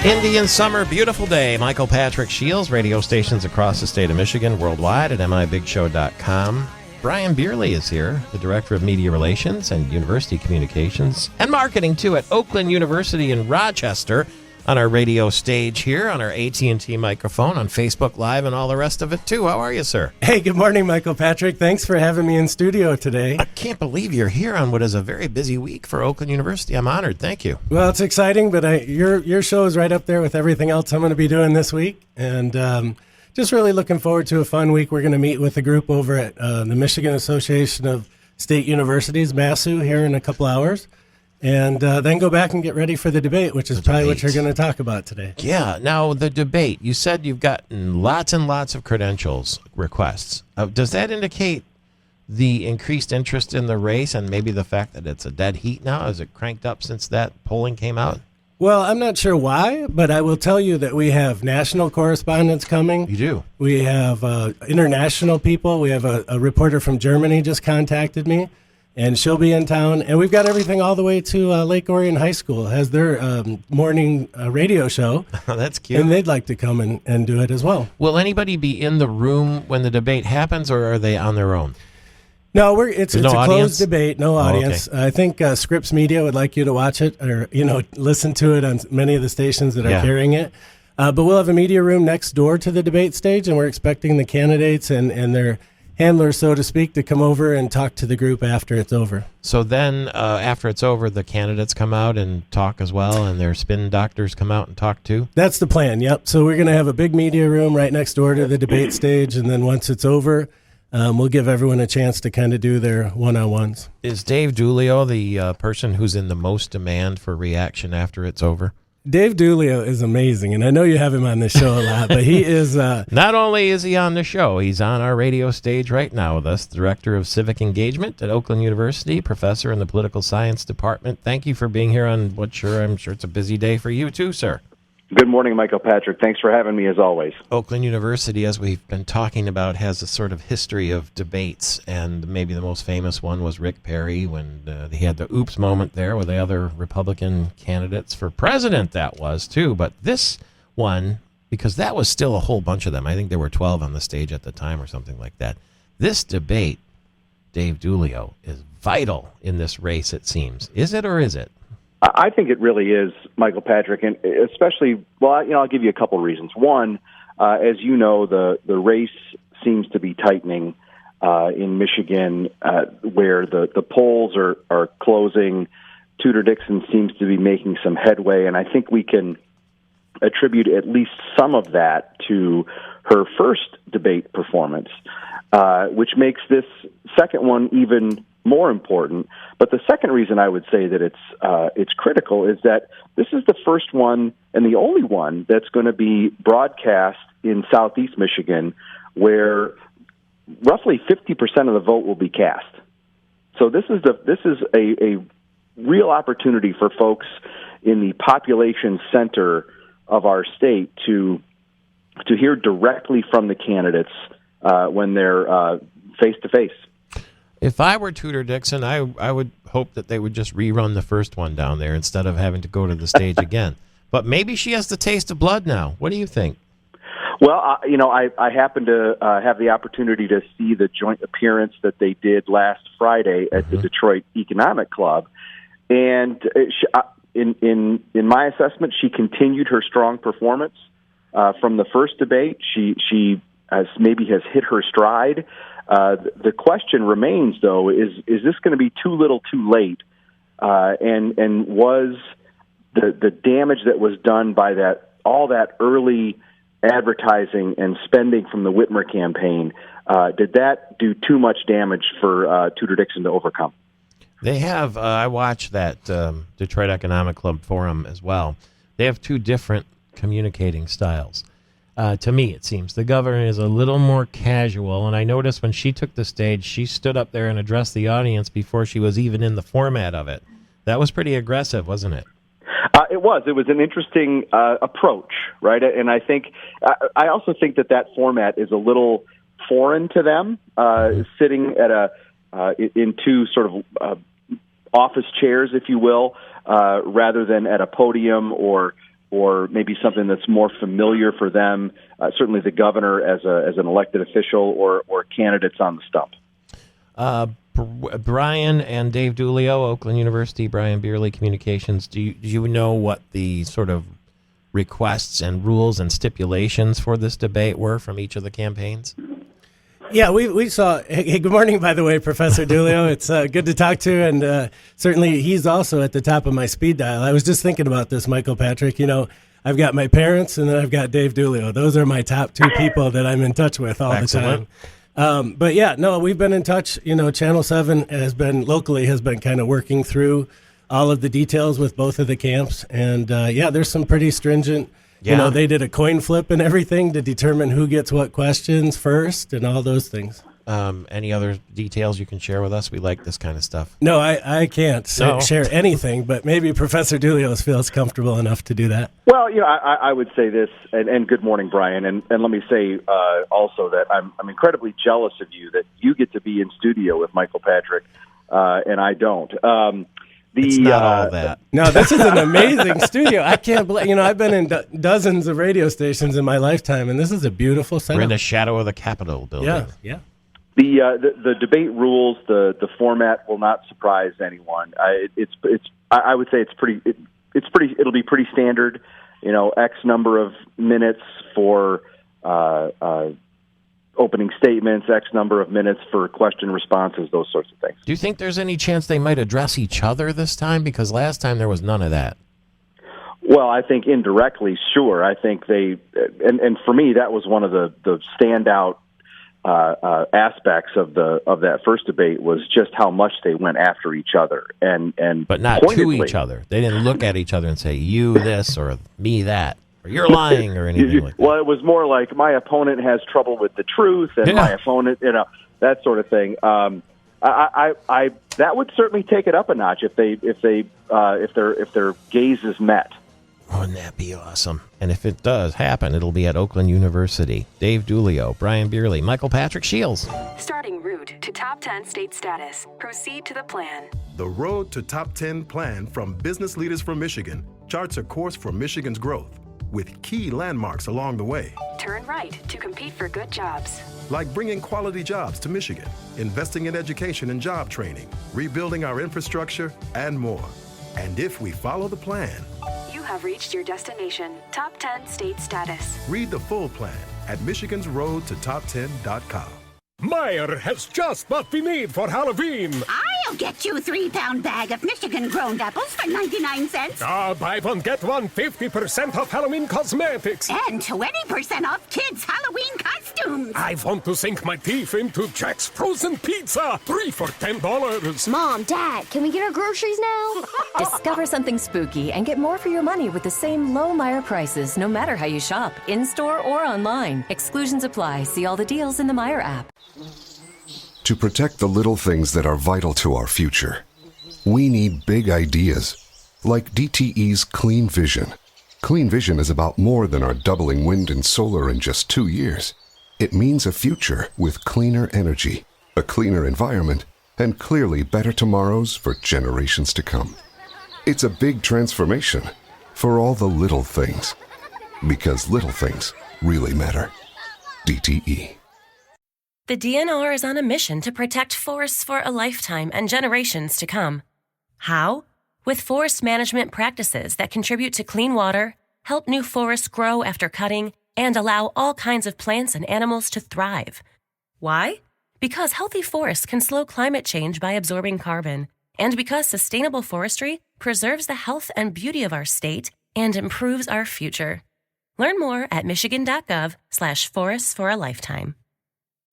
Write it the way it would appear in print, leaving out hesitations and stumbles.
Indian summer, beautiful day. Michael Patrick Shields, radio stations across the state of Michigan, worldwide at mibigshow.com. Brian Beerley is here, the Director of Media Relations and University Communications and Marketing, too, at Oakland University in Rochester, on our radio stage here, on our AT&T microphone, on Facebook Live, and all the rest of it, too. How are you, sir? Hey, good morning, Michael Patrick. Thanks for having me in studio today. I can't believe you're here on what is a very busy week for Oakland University. I'm honored. Thank you. Well, it's exciting, but your show is right up there with everything else I'm going to be doing this week, and just really looking forward to a fun week. We're going to meet with a group over at the Michigan Association of State Universities, MASU, here in a couple hours. And then go back and get ready for the debate, which is probably what you're going to talk about today. Yeah. Now, the debate, you said you've gotten lots and lots of credentials requests. Does that indicate the increased interest in the race and maybe the fact that it's a dead heat now? Has it cranked up since that polling came out? Well, I'm not sure why, but I will tell you that we have national correspondents coming. You do? We have international people. We have a reporter from Germany just contacted me. And she'll be in town. And we've got everything all the way to Lake Orion High School has their morning radio show. That's cute. And they'd like to come and do it as well. Will anybody be in the room when the debate happens, or are they on their own? No, it's no a audience? closed debate, no audience. Okay. I think Scripps Media would like you to watch it or, listen to it on many of the stations that are carrying it. But we'll have a media room next door to the debate stage, and we're expecting the candidates and their handlers, so to speak, to come over and talk to the group after it's over. So then after it's over, the candidates come out and talk as well, and their spin doctors come out and talk too? That's the plan, yep. So we're going to have a big media room right next door to the debate stage, and then once it's over, we'll give everyone a chance to kind of do their one-on-ones. Is Dave Dulio the person who's in the most demand for reaction after it's over? Dave Dulio is amazing, and I know you have him on the show a lot, but he is... Not only is he on the show, he's on our radio stage right now with us, Director of Civic Engagement at Oakland University, Professor in the Political Science Department. Thank you for being here on I'm sure it's a busy day for you too, sir. Good morning, Michael Patrick. Thanks for having me, as always. Oakland University, as we've been talking about, has a sort of history of debates, and maybe the most famous one was Rick Perry when he had the oops moment there with the other Republican candidates for president, that was, too. But this one, because that was still a whole bunch of them. I think there were 12 on the stage at the time or something like that. This debate, Dave Dulio, is vital in this race, it seems. Is it or is it? I think it really is, Michael Patrick, and especially, I'll give you a couple reasons. One, as you know, the race seems to be tightening in Michigan, where the polls are closing. Tudor-Dixon seems to be making some headway, and I think we can attribute at least some of that to her first debate performance, which makes this second one even more important. But the second reason I would say that it's critical is that this is the first one and the only one that's going to be broadcast in Southeast Michigan, where roughly 50% of the vote will be cast. So this is a real opportunity for folks in the population center of our state to hear directly from the candidates when they're face to face. If I were Tudor-Dixon, I would hope that they would just rerun the first one down there instead of having to go to the stage again. But maybe she has the taste of blood now. What do you think? Well, I happened to have the opportunity to see the joint appearance that they did last Friday at the Detroit Economic Club. And in my assessment, she continued her strong performance from the first debate. She has hit her stride. The question remains, though, is this going to be too little too late? And was the damage that was done by all that early advertising and spending from the Whitmer campaign, did that do too much damage for Tudor-Dixon to overcome? They have, I watched that Detroit Economic Club forum as well. They have two different communicating styles. To me, it seems. The governor is a little more casual, and I noticed when she took the stage, she stood up there and addressed the audience before she was even in the format of it. That was pretty aggressive, wasn't it? It was. It was an interesting approach, right? And I think I also think that format is a little foreign to them, sitting at in two sort of office chairs, if you will, rather than at a podium or or maybe something that's more familiar for them, certainly the governor as an elected official or candidates on the stump. Brian and Dave Dulio, Oakland University, Brian Beerley Communications, do you know what the sort of requests and rules and stipulations for this debate were from each of the campaigns? Yeah, we saw. Hey, good morning, by the way, Professor Dulio. It's good to talk to you, and certainly he's also at the top of my speed dial. I was just thinking about this, Michael Patrick. I've got my parents, and then I've got Dave Dulio. Those are my top two people that I'm in touch with all Excellent. the time. But yeah, no, we've been in touch. Channel 7 has been kind of working through all of the details with both of the camps, and there's some pretty stringent. Yeah. They did a coin flip and everything to determine who gets what questions first and all those things. Any other details you can share with us? We like this kind of stuff. No, I can't share anything, but maybe Professor Dulio feels comfortable enough to do that. Well, I would say this, and good morning, Brian, and let me say also that I'm incredibly jealous of you that you get to be in studio with Michael Patrick, and I don't. It's not all that. No, this is an amazing studio. I can't believe, I've been in dozens of radio stations in my lifetime, and this is a beautiful setup. We're in the shadow of the Capitol building. Yeah. The debate rules, the format will not surprise anyone. I would say it'll be pretty standard. X number of minutes for opening statements, X number of minutes for question responses, those sorts of things. Do you think there's any chance they might address each other this time? Because last time there was none of that. Well, I think indirectly, sure. I think they, and for me, that was one of the standout aspects of that first debate was just how much they went after each other, but not pointedly. to each other. They didn't look at each other and say, "You this" or "Me that." Or you're lying, or anything like that. Well, it was more like my opponent has trouble with the truth, and my opponent, that sort of thing. I that would certainly take it up a notch if their gazes met. Wouldn't that be awesome? And if it does happen, it'll be at Oakland University. Dave Dulio, Brian Beerley, Michael Patrick Shields. Starting route to top 10 state status. Proceed to the plan. The Road to Top 10 plan from Business Leaders from Michigan charts a course for Michigan's growth, with key landmarks along the way. Turn right to compete for good jobs. Like bringing quality jobs to Michigan, investing in education and job training, rebuilding our infrastructure, and more. And if we follow the plan, you have reached your destination, top 10 state status. Read the full plan at michigansroadtotop10.com. Meyer has just what we need for Halloween. I'll get you a 3-pound bag of Michigan-grown apples for 99 cents. Buy one, get one, 50% off Halloween cosmetics. And 20% off kids' Halloween costumes. I want to sink my teeth into Jack's Frozen Pizza. 3 for $10. Mom, Dad, can we get our groceries now? Discover something spooky and get more for your money with the same low Meyer prices, no matter how you shop, in-store or online. Exclusions apply. See all the deals in the Meyer app. To protect the little things that are vital to our future, we need big ideas, like DTE's Clean Vision. Clean Vision is about more than our doubling wind and solar in just 2 years. It means a future with cleaner energy, a cleaner environment, and clearly better tomorrows for generations to come. It's a big transformation for all the little things, because little things really matter. DTE. The DNR is on a mission to protect forests for a lifetime and generations to come. How? With forest management practices that contribute to clean water, help new forests grow after cutting, and allow all kinds of plants and animals to thrive. Why? Because healthy forests can slow climate change by absorbing carbon, and because sustainable forestry preserves the health and beauty of our state and improves our future. Learn more at michigan.gov/forests for a lifetime.